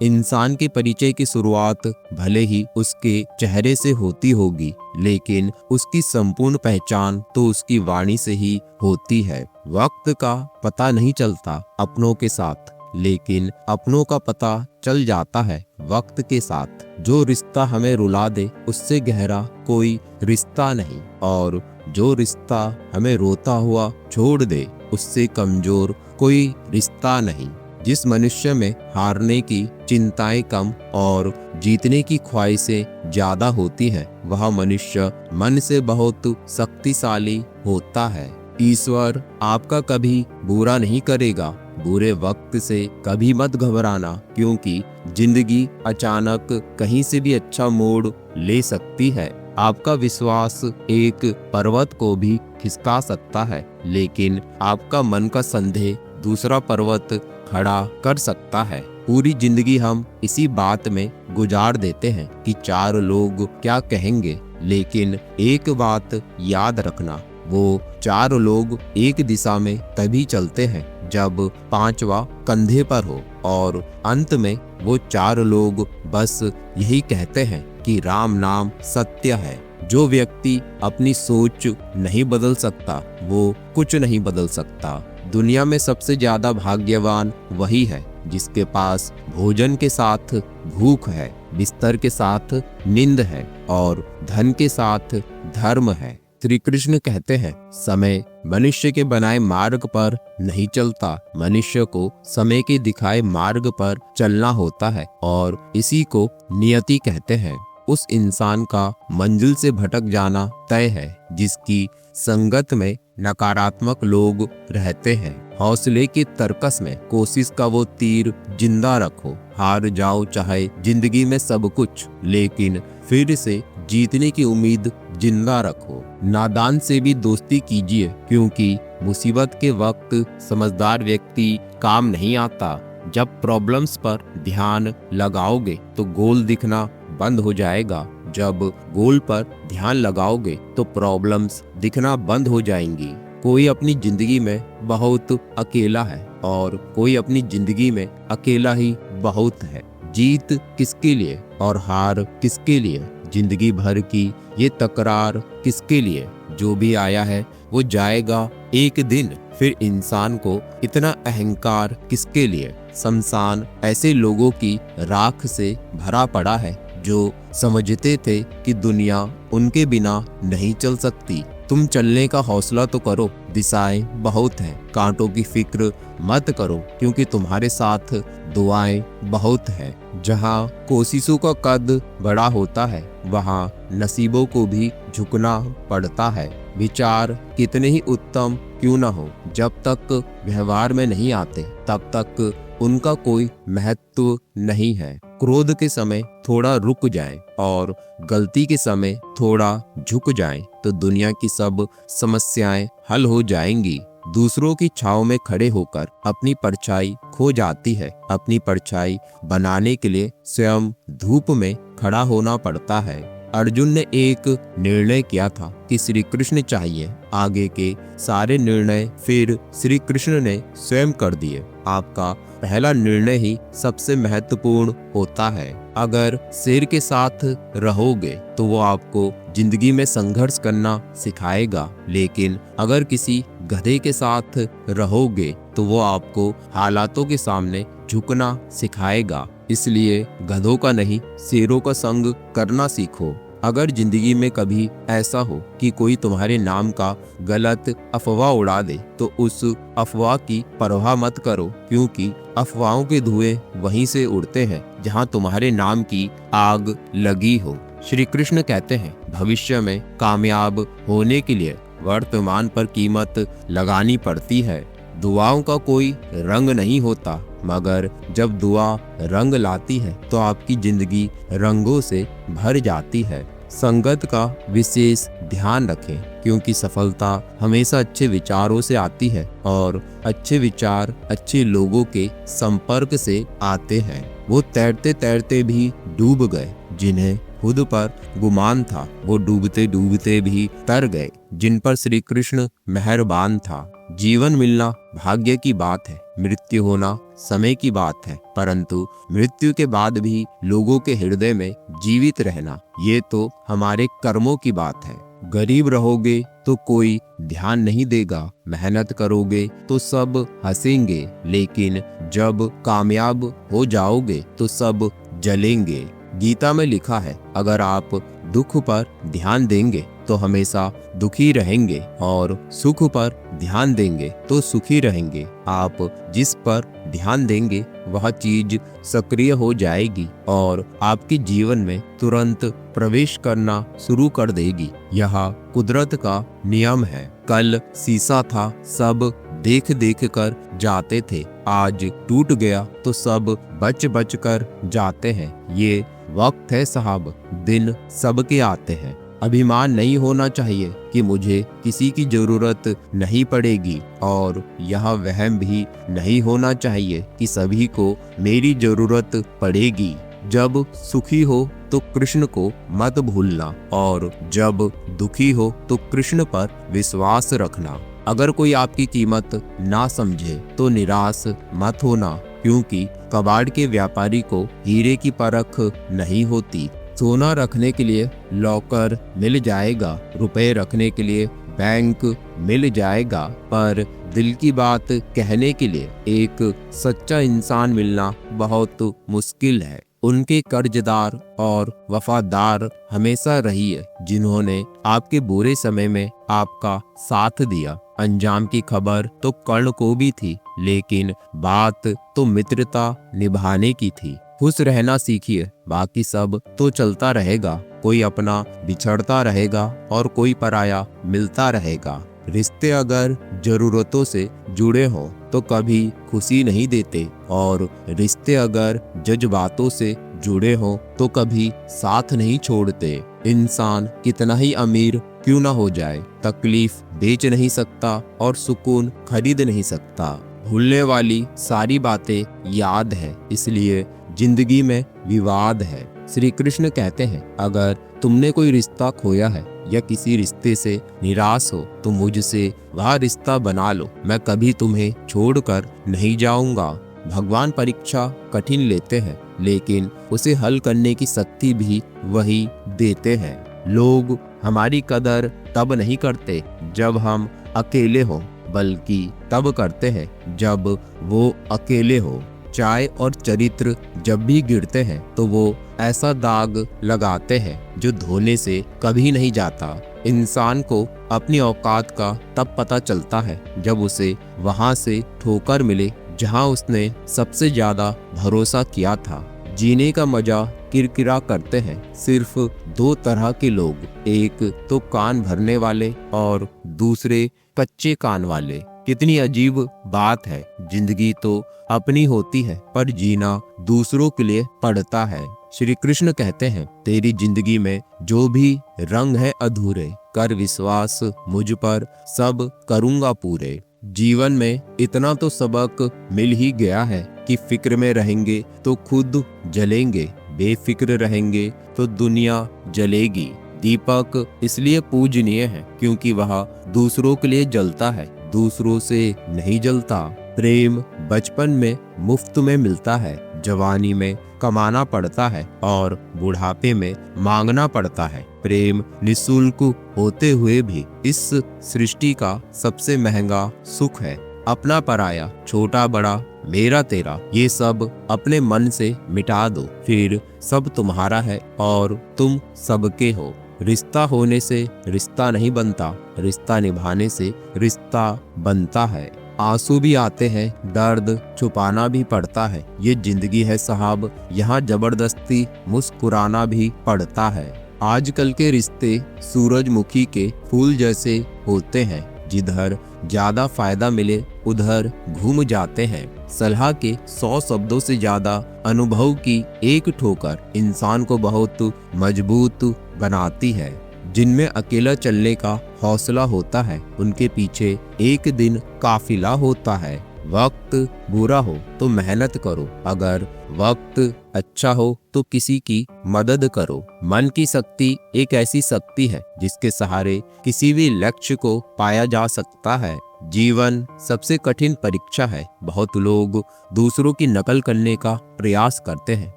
इंसान के परिचय की शुरुआत भले ही उसके चेहरे से होती होगी, लेकिन उसकी संपूर्ण पहचान तो उसकी वाणी से ही होती है। वक्त का पता नहीं चलता अपनों के साथ, लेकिन अपनों का पता चल जाता है वक्त के साथ। जो रिश्ता हमें रुला दे उससे गहरा कोई रिश्ता नहीं, और जो रिश्ता हमें रोता हुआ छोड़ दे उससे कमजोर कोई रिश्ता नहीं। जिस मनुष्य में हारने की चिंताएं कम और जीतने की ख्वाहिशें ज्यादा होती हैं, वह मनुष्य मन से बहुत शक्तिशाली होता है। ईश्वर आपका कभी बुरा नहीं करेगा। बुरे वक्त से कभी मत घबराना, क्योंकि जिंदगी अचानक कहीं से भी अच्छा मोड़ ले सकती है। आपका विश्वास एक पर्वत को भी खिसका सकता है, लेकिन आपका मन का संदेह दूसरा पर्वत खड़ा कर सकता है। पूरी जिंदगी हम इसी बात में गुजार देते हैं कि 4 लोग क्या कहेंगे, लेकिन एक बात याद रखना, वो 4 लोग एक दिशा में तभी चलते हैं जब 5वां कंधे पर हो, और अंत में वो 4 लोग बस यही कहते हैं कि राम नाम सत्य है। जो व्यक्ति अपनी सोच नहीं बदल सकता वो कुछ नहीं बदल सकता। दुनिया में सबसे ज्यादा भाग्यवान वही है जिसके पास भोजन के साथ भूख है, बिस्तर के साथ नींद है और धन के साथ धर्म है। श्री कृष्ण कहते हैं, समय मनुष्य के बनाए मार्ग पर नहीं चलता, मनुष्य को समय के दिखाए मार्ग पर चलना होता है, और इसी को नियति कहते हैं। उस इंसान का मंजिल से भटक जाना तय है जिसकी संगत में नकारात्मक लोग रहते हैं। हौसले की तरकस में कोशिश का वो तीर जिंदा रखो। हार जाओ चाहे जिंदगी में सब कुछ, लेकिन फिर से जीतने की उम्मीद जिंदा रखो। नादान से भी दोस्ती कीजिए, क्योंकि मुसीबत के वक्त समझदार व्यक्ति काम नहीं आता। जब प्रॉब्लम्स पर ध्यान लगाओगे तो गोल दिखना बंद हो जाएगा। जब गोल पर ध्यान लगाओगे तो प्रॉब्लम्स दिखना बंद हो जाएंगी। कोई अपनी जिंदगी में बहुत अकेला है और कोई अपनी जिंदगी में अकेला ही बहुत है। जीत किसके लिए और हार किसके लिए? जिंदगी भर की ये तकरार किसके लिए? जो भी आया है वो जाएगा एक दिन। फिर इंसान को इतना अहंकार किसके लिए? शमशान ऐसे लोगों की राख से भरा पड़ा है जो समझते थे कि दुनिया उनके बिना नहीं चल सकती। तुम चलने का हौसला तो करो, दिशाएं बहुत हैं। कांटों की फिक्र मत करो, क्योंकि तुम्हारे साथ दुआएं बहुत हैं। जहां कोशिशों का कद बड़ा होता है वहां नसीबों को भी झुकना पड़ता है। विचार कितने ही उत्तम क्यों न हो, जब तक व्यवहार में नहीं आते तब तक उनका कोई महत्व नहीं है। क्रोध के समय थोड़ा रुक जाएं और गलती के समय थोड़ा झुक जाएं तो दुनिया की सब समस्याएं हल हो जाएंगी। दूसरों की छाव में खड़े होकर अपनी परछाई खो जाती है। अपनी परछाई बनाने के लिए स्वयं धूप में खड़ा होना पड़ता है। अर्जुन ने एक निर्णय किया था कि श्री कृष्ण चाहिए। आगे के सारे निर्णय फिर श्री कृष्ण ने स्वयं कर दिए। आपका पहला निर्णय ही सबसे महत्वपूर्ण होता है। अगर शेर के साथ रहोगे तो वो आपको जिंदगी में संघर्ष करना सिखाएगा, लेकिन अगर किसी गधे के साथ रहोगे तो वो आपको हालातों के सामने झुकना सिखाएगा। इसलिए गधों का नहीं, शेरों का संग करना सीखो। अगर जिंदगी में कभी ऐसा हो कि कोई तुम्हारे नाम का गलत अफवाह उड़ा दे तो उस अफवाह की परवाह मत करो, क्योंकि अफवाहों के धुएं वहीं से उड़ते हैं जहां तुम्हारे नाम की आग लगी हो। श्री कृष्ण कहते हैं, भविष्य में कामयाब होने के लिए वर्तमान पर कीमत लगानी पड़ती है। दुआओं का कोई रंग नहीं होता, मगर जब दुआ रंग लाती है तो आपकी जिंदगी रंगों से भर जाती है। संगत का विशेष ध्यान रखें, क्योंकि सफलता हमेशा अच्छे विचारों से आती है और अच्छे विचार अच्छे लोगों के संपर्क से आते हैं। वो तैरते तैरते भी डूब गए, जिन्हें खुद पर गुमान था वो डूबते डूबते भी तर गए, जिन पर श्री कृष्ण मेहरबान था। जीवन मिलना भाग्य की बात है, मृत्यु होना समय की बात है, परंतु मृत्यु के बाद भी लोगों के हृदय में जीवित रहना, ये तो हमारे कर्मों की बात है। गरीब रहोगे तो कोई ध्यान नहीं देगा, मेहनत करोगे तो सब हंसेंगे, लेकिन जब कामयाब हो जाओगे तो सब जलेंगे। गीता में लिखा है, अगर आप दुख पर ध्यान देंगे तो हमेशा दुखी रहेंगे और सुख पर ध्यान देंगे तो सुखी रहेंगे। आप जिस पर ध्यान देंगे वह चीज सक्रिय हो जाएगी और आपके जीवन में तुरंत प्रवेश करना शुरू कर देगी। यह कुदरत का नियम है। कल शीशा था, सब देख देख कर जाते थे, आज टूट गया तो सब बच बच कर जाते हैं। ये वक्त है साहब, दिन सबके आते हैं। अभिमान नहीं होना चाहिए कि मुझे किसी की जरूरत नहीं पड़ेगी, और यह वहम भी नहीं होना चाहिए कि सभी को मेरी जरूरत पड़ेगी। जब सुखी हो तो कृष्ण को मत भूलना, और जब दुखी हो तो कृष्ण पर विश्वास रखना। अगर कोई आपकी कीमत ना समझे तो निराश मत होना, क्योंकि कबाड़ के व्यापारी को हीरे की परख नहीं होती। सोना रखने के लिए लॉकर मिल जाएगा, रुपए रखने के लिए बैंक मिल जाएगा, पर दिल की बात कहने के लिए एक सच्चा इंसान मिलना बहुत मुश्किल है। उनके कर्जदार और वफादार हमेशा रहिए जिन्होंने आपके बुरे समय में आपका साथ दिया। अंजाम की खबर तो कर्ण को भी थी, लेकिन बात तो मित्रता निभाने की थी। खुश रहना सीखिए, बाकी सब तो चलता रहेगा। कोई अपना बिछड़ता रहेगा और कोई पराया मिलता रहेगा। रिश्ते अगर जरूरतों से जुड़े हों तो कभी खुशी नहीं देते, और रिश्ते अगर जज्बातों से जुड़े हों तो कभी साथ नहीं छोड़ते। इंसान कितना ही अमीर क्यों ना हो जाए, तकलीफ बेच नहीं सकता और सुकून खरीद नहीं सकता। भूलने वाली सारी बातें याद है, इसलिए जिंदगी में विवाद है। श्री कृष्ण कहते हैं, अगर तुमने कोई रिश्ता खोया है या किसी रिश्ते से निराश हो तो मुझसे वह रिश्ता बना लो, मैं कभी तुम्हें छोड़कर नहीं जाऊंगा। भगवान परीक्षा कठिन लेते हैं, लेकिन उसे हल करने की शक्ति भी वही देते हैं। लोग हमारी कदर तब नहीं करते जब हम अकेले हों, बल्कि तब करते हैं जब वो अकेले हो। चाय और चरित्र जब भी गिरते हैं तो वो ऐसा दाग लगाते हैं जो धोने से कभी नहीं जाता। इंसान को अपनी औकात का तब पता चलता है जब उसे वहां से ठोकर मिले जहां उसने सबसे ज्यादा भरोसा किया था। जीने का मजा किरकिरा करते हैं सिर्फ दो तरह के लोग, एक तो कान भरने वाले और दूसरे कच्चे कान वाले। कितनी अजीब बात है, जिंदगी तो अपनी होती है पर जीना दूसरों के लिए पड़ता है। श्री कृष्ण कहते हैं, तेरी जिंदगी में जो भी रंग है अधूरे, कर विश्वास मुझ पर सब करूंगा पूरे। जीवन में इतना तो सबक मिल ही गया है कि फिक्र में रहेंगे तो खुद जलेंगे, बेफिक्र रहेंगे तो दुनिया जलेगी। दीपक इसलिए पूजनीय है क्योंकि वह दूसरों के लिए जलता है, दूसरों से नहीं जलता। प्रेम बचपन में मुफ्त में मिलता है, जवानी में कमाना पड़ता है और बुढ़ापे में मांगना पड़ता है। प्रेम निःशुल्क होते हुए भी इस सृष्टि का सबसे महंगा सुख है। अपना पराया, छोटा बड़ा, मेरा तेरा, ये सब अपने मन से मिटा दो, फिर सब तुम्हारा है और तुम सबके हो। रिश्ता होने से रिश्ता नहीं बनता, रिश्ता निभाने से रिश्ता बनता है। आंसू भी आते हैं, दर्द छुपाना भी पड़ता है, ये जिंदगी है साहब, यहाँ जबरदस्ती मुस्कुराना भी पड़ता है। आजकल के रिश्ते सूरजमुखी के फूल जैसे होते हैं, जिधर ज्यादा फायदा मिले उधर घूम जाते हैं। सलाह के 100 शब्दों से ज्यादा अनुभव की एक ठोकर इंसान को बहुत मजबूत बनाती है। जिनमें अकेला चलने का हौसला होता है उनके पीछे एक दिन काफिला होता है। वक्त बुरा हो तो मेहनत करो, अगर वक्त अच्छा हो तो किसी की मदद करो। मन की शक्ति एक ऐसी शक्ति है जिसके सहारे किसी भी लक्ष्य को पाया जा सकता है। जीवन सबसे कठिन परीक्षा है। बहुत लोग दूसरों की नकल करने का प्रयास करते हैं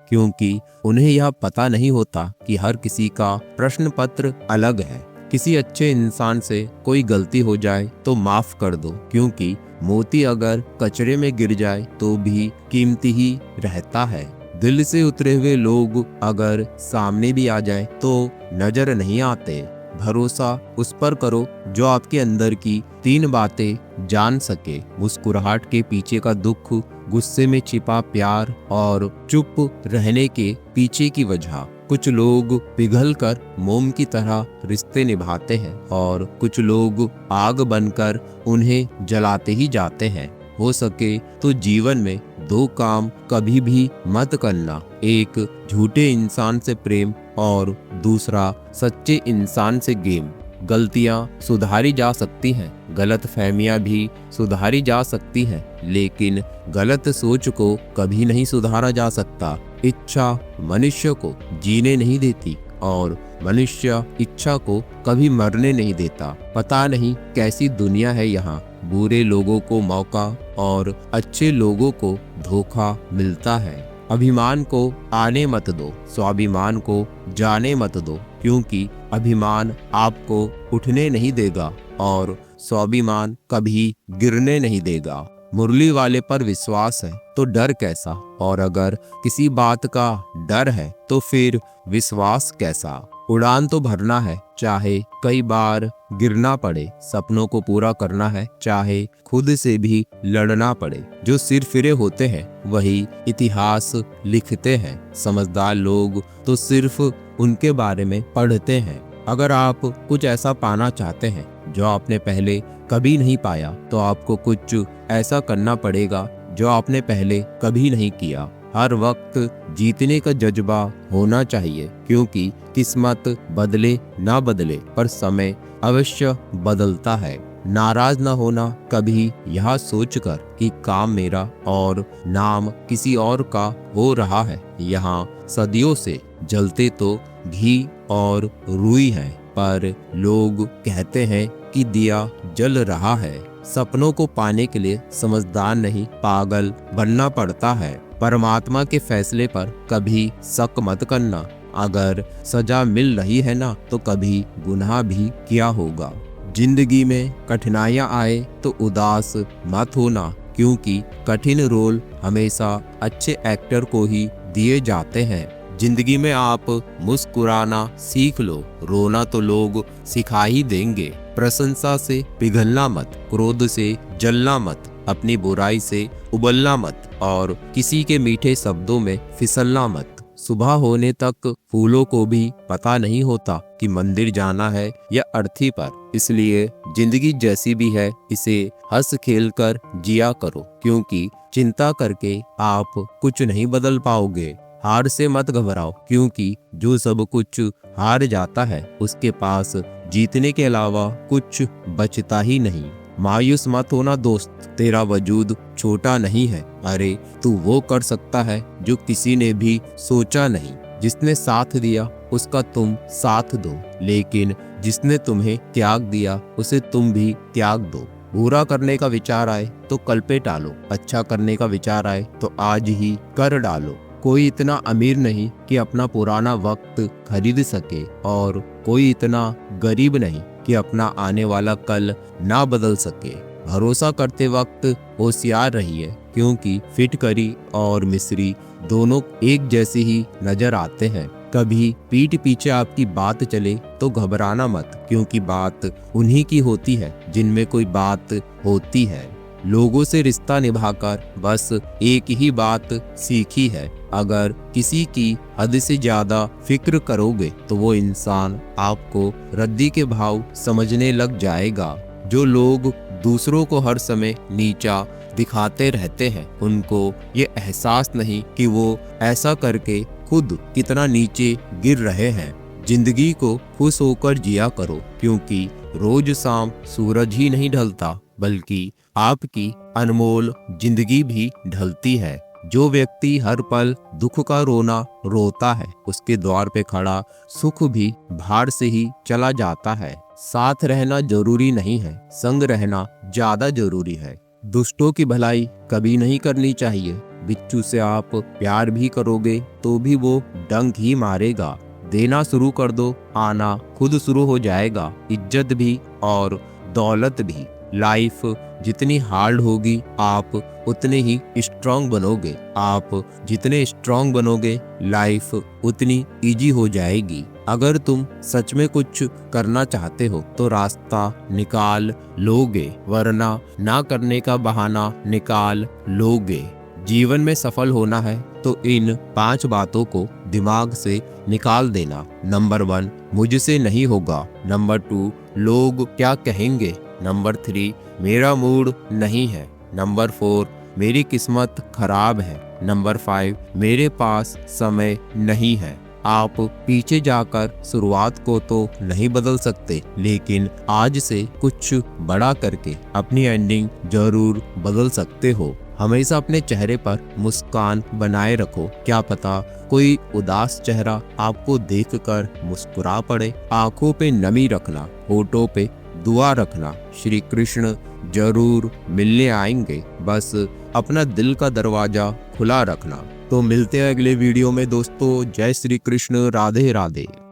क्योंकि उन्हें यह पता नहीं होता कि हर किसी का प्रश्न पत्र अलग है। किसी अच्छे इंसान से कोई गलती हो जाए तो माफ कर दो, क्योंकि मोती अगर कचरे में गिर जाए तो भी कीमती ही रहता है। दिल से उतरे हुए लोग अगर सामने भी आ जाए तो नजर नहीं आते। भरोसा उस पर करो जो आपके अंदर की 3 बातें जान सके। मुस्कुराहट के पीछे का दुख, गुस्से में छिपा प्यार और चुप रहने के पीछे की वजह। कुछ लोग पिघलकर मोम की तरह रिश्ते निभाते हैं और कुछ लोग आग बनकर उन्हें जलाते ही जाते हैं। हो सके तो जीवन में 2 काम कभी भी मत करना, एक झूठे इंसान से प्रेम और दूसरा सच्चे इंसान से गेम। गलतियां सुधारी जा सकती हैं, गलत फहमियां भी सुधारी जा सकती हैं, लेकिन गलत सोच को कभी नहीं सुधारा जा सकता। इच्छा मनुष्य को जीने नहीं देती और मनुष्य इच्छा को कभी मरने नहीं देता। पता नहीं कैसी दुनिया है यहाँ। बुरे लोगों को मौका और अच्छे लोगों को धोखा मिलता है। अभिमान को आने मत दो, स्वाभिमान को जाने मत दो, क्योंकि अभिमान आपको उठने नहीं देगा और स्वाभिमान कभी गिरने नहीं देगा। मुरली वाले पर विश्वास है तो डर कैसा, और अगर किसी बात का डर है तो फिर विश्वास कैसा। उड़ान तो भरना है, चाहे कई बार गिरना पड़े। सपनों को पूरा करना है, चाहे खुद से भी लड़ना पड़े। जो सिर फिरे होते हैं वही इतिहास लिखते हैं। समझदार लोग तो सिर्फ उनके बारे में पढ़ते हैं। अगर आप कुछ ऐसा पाना चाहते हैं जो आपने पहले कभी नहीं पाया, तो आपको कुछ ऐसा करना पड़ेगा जो आपने पहले कभी नहीं किया। हर वक्त जीतने का जज्बा होना चाहिए, क्योंकि किस्मत बदले ना बदले पर समय अवश्य बदलता है। नाराज ना होना कभी यह सोचकर कि काम मेरा और नाम किसी और का हो रहा है। यहाँ सदियों से जलते तो घी और रुई है, पर लोग कहते हैं कि दिया जल रहा है। सपनों को पाने के लिए समझदार नहीं, पागल बनना पड़ता है। परमात्मा के फैसले पर कभी शक मत करना। अगर सजा मिल रही है ना, तो कभी गुनाह भी किया होगा। जिंदगी में कठिनाइयां आए तो उदास मत होना, क्योंकि कठिन रोल हमेशा अच्छे एक्टर को ही दिए जाते हैं। जिंदगी में आप मुस्कुराना सीख लो, रोना तो लोग सिखा ही देंगे। प्रशंसा से पिघलना मत, क्रोध से जलना मत, अपनी बुराई से उबलना मत और किसी के मीठे शब्दों में फिसलना मत। सुबह होने तक फूलों को भी पता नहीं होता कि मंदिर जाना है या अर्थी पर। इसलिए जिंदगी जैसी भी है, इसे हंस खेल कर जिया करो, क्योंकि चिंता करके आप कुछ नहीं बदल पाओगे। हार से मत घबराओ, क्योंकि जो सब कुछ हार जाता है उसके पास जीतने के अलावा कुछ बचता ही नहीं। मायूस मत होना दोस्त, तेरा वजूद छोटा नहीं है। अरे तू वो कर सकता है जो किसी ने भी सोचा नहीं। जिसने साथ दिया उसका तुम साथ दो, लेकिन जिसने तुम्हें त्याग दिया उसे तुम भी त्याग दो। बुरा करने का विचार आए तो कल पे टालो, अच्छा करने का विचार आए तो आज ही कर डालो। कोई इतना अमीर नहीं कि अपना पुराना वक्त खरीद सके, और कोई इतना गरीब नहीं कि अपना आने वाला कल ना बदल सके। भरोसा करते वक्त होशियार रहिए, क्योंकि फिटकरी और मिस्री दोनों एक जैसे ही नजर आते हैं। कभी पीठ पीछे आपकी बात चले तो घबराना मत, क्योंकि बात उन्हीं की होती है जिनमें कोई बात होती है। लोगों से रिश्ता निभाकर बस एक ही बात सीखी है, अगर किसी की हद से ज्यादा फिक्र करोगे तो वो इंसान आपको रद्दी के भाव समझने लग जाएगा। जो लोग दूसरों को हर समय नीचा दिखाते रहते हैं, उनको ये एहसास नहीं कि वो ऐसा करके खुद कितना नीचे गिर रहे हैं। जिंदगी को खुश होकर जिया करो, क्योंकि रोज शाम सूरज ही नहीं ढलता, बल्कि आपकी अनमोल जिंदगी भी ढलती है। जो व्यक्ति हर पल दुख का रोना रोता है, उसके द्वार पे खड़ा सुख भी बाहर से ही चला जाता है। साथ रहना जरूरी नहीं है, संग रहना ज्यादा जरूरी है। दुष्टों की भलाई कभी नहीं करनी चाहिए। बिच्छू से आप प्यार भी करोगे तो भी वो डंक ही मारेगा। देना शुरू कर दो, आना खुद शुरू हो जाएगा। इज्जत भी और दौलत भी। लाइफ जितनी हार्ड होगी आप उतने ही स्ट्रांग बनोगे। आप जितने स्ट्रांग बनोगे लाइफ उतनी इजी हो जाएगी। अगर तुम सच में कुछ करना चाहते हो तो रास्ता निकाल लोगे, वरना ना करने का बहाना निकाल लोगे। जीवन में सफल होना है तो इन 5 बातों को दिमाग से निकाल देना। नंबर 1, मुझसे नहीं होगा। नंबर 2, लोग क्या कहेंगे। नंबर 3, मेरा मूड नहीं है। नंबर 4, मेरी किस्मत खराब है। नंबर 5, मेरे पास समय नहीं है। आप पीछे जाकर शुरुआत को तो नहीं बदल सकते, लेकिन आज से कुछ बड़ा करके अपनी एंडिंग जरूर बदल सकते हो। हमेशा अपने चेहरे पर मुस्कान बनाए रखो। क्या पता कोई उदास चेहरा आपको देखकर मुस्कुरा पड़े। आंखों पे नमी रखना, होठों पे दुआ रखना। श्री कृष्ण जरूर मिलने आएंगे, बस अपना दिल का दरवाजा खुला रखना। तो मिलते हैं अगले वीडियो में दोस्तों। जय श्री कृष्ण, राधे राधे।